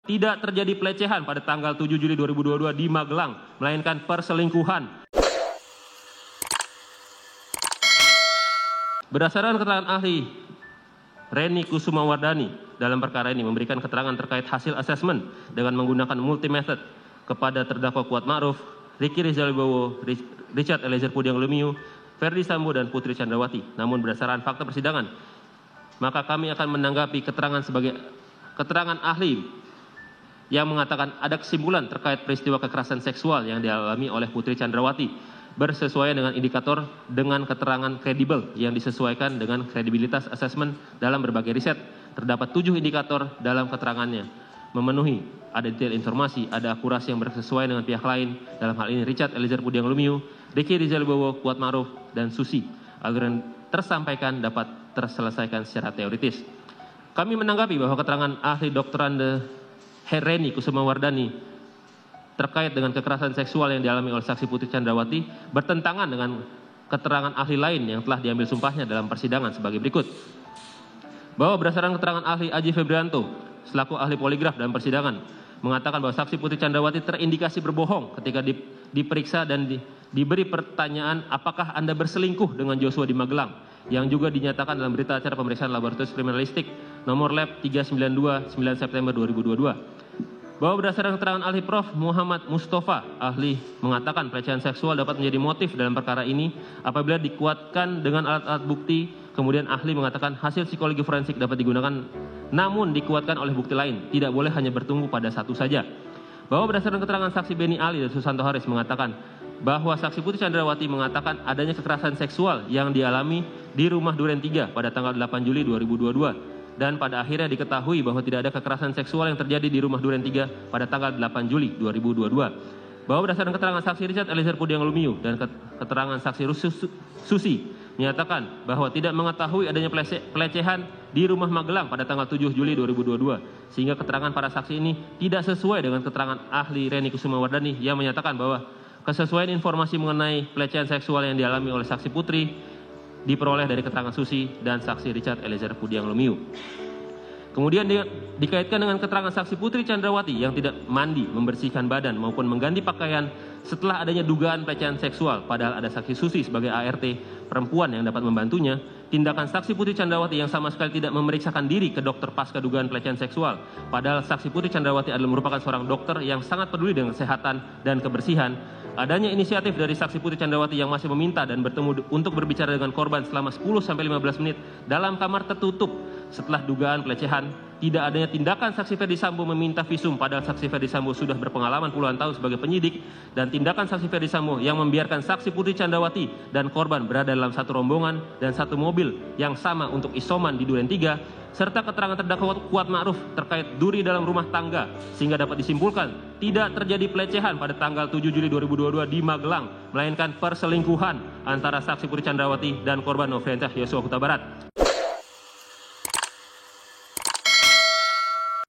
Tidak terjadi pelecehan pada tanggal 7 Juli 2022 di Magelang, melainkan perselingkuhan. Berdasarkan keterangan ahli Reni Kusumawardani dalam perkara ini memberikan keterangan terkait hasil asesmen dengan menggunakan multi method kepada terdakwa Kuat Ma'ruf, Ricky Rizal Wibowo, Richard Eliezer Pudiang Lumiu, Ferdi Sambo dan Putri Chandrawati. Namun berdasarkan fakta persidangan, maka kami akan menanggapi keterangan sebagai keterangan ahli yang mengatakan ada kesimpulan terkait peristiwa kekerasan seksual yang dialami oleh Putri Chandrawati bersesuaian dengan indikator dengan keterangan kredibel yang disesuaikan dengan kredibilitas asesmen dalam berbagai riset. Terdapat 7 indikator dalam keterangannya memenuhi, ada detail informasi, ada akurasi yang bersesuaian dengan pihak lain, dalam hal ini Richard Eliezer Pudiang Lumiu, Ricky Rizal Wibowo, Kuat Ma'ruf, dan Susi, agar yang tersampaikan dapat terselesaikan secara teoritis. Kami menanggapi bahwa keterangan ahli Dr. Reni Kusumawardani terkait dengan kekerasan seksual yang dialami oleh saksi Putri Chandrawati bertentangan dengan keterangan ahli lain yang telah diambil sumpahnya dalam persidangan sebagai berikut. Bahwa berdasarkan keterangan ahli Aji Febrianto selaku ahli poligraf dalam persidangan mengatakan bahwa saksi Putri Chandrawati terindikasi berbohong ketika diperiksa dan diberi pertanyaan apakah Anda berselingkuh dengan Joshua di Magelang, yang juga dinyatakan dalam berita acara pemeriksaan laboratorium kriminalistik nomor lab 392 9 September 2022. Bahwa berdasarkan keterangan ahli Prof. Muhammad Mustafa, ahli mengatakan pelecehan seksual dapat menjadi motif dalam perkara ini apabila dikuatkan dengan alat-alat bukti. Kemudian ahli mengatakan hasil psikologi forensik dapat digunakan namun dikuatkan oleh bukti lain, tidak boleh hanya bertumbuh pada satu saja. Bahwa berdasarkan keterangan saksi Beni Ali dan Susanto Haris mengatakan bahwa saksi Putri Chandrawati mengatakan adanya kekerasan seksual yang dialami di rumah Duren 3 pada tanggal 8 Juli 2022. Dan pada akhirnya diketahui bahwa tidak ada kekerasan seksual yang terjadi di rumah Duren 3 pada tanggal 8 Juli 2022. Bahwa berdasarkan keterangan saksi Richard Eliezer Pudiang Lumiu dan keterangan saksi Susi menyatakan bahwa tidak mengetahui adanya pelecehan di rumah Magelang pada tanggal 7 Juli 2022. Sehingga keterangan para saksi ini tidak sesuai dengan keterangan ahli Reni Kusumawardani yang menyatakan bahwa kesesuaian informasi mengenai pelecehan seksual yang dialami oleh saksi Putri diperoleh dari keterangan Susi dan saksi Richard Eliezer Pudiang Lumiu. Kemudian dikaitkan dengan keterangan saksi Putri Chandrawati yang tidak mandi, membersihkan badan maupun mengganti pakaian setelah adanya dugaan pelecehan seksual, padahal ada saksi Susi sebagai ART perempuan yang dapat membantunya. Tindakan saksi Putri Chandrawati yang sama sekali tidak memeriksakan diri ke dokter pasca dugaan pelecehan seksual, padahal saksi Putri Chandrawati adalah merupakan seorang dokter yang sangat peduli dengan kesehatan dan kebersihan. Adanya inisiatif dari saksi Putri Chandrawati yang masih meminta dan bertemu untuk berbicara dengan korban selama 10-15 menit dalam kamar tertutup setelah dugaan pelecehan. Tidak adanya tindakan saksi Ferdi Sambo meminta visum padahal saksi Ferdi Sambo sudah berpengalaman puluhan tahun sebagai penyidik, dan tindakan saksi Ferdi Sambo yang membiarkan saksi Putri Chandrawati dan korban berada dalam satu rombongan dan satu mobil yang sama untuk isoman di Duren 3, serta keterangan terdakwa Kuat Ma'ruf terkait duri dalam rumah tangga, sehingga dapat disimpulkan tidak terjadi pelecehan pada tanggal 7 Juli 2022 di Magelang, melainkan perselingkuhan antara saksi Putri Chandrawati dan korban Nofriansyah Yosua Huta Barat.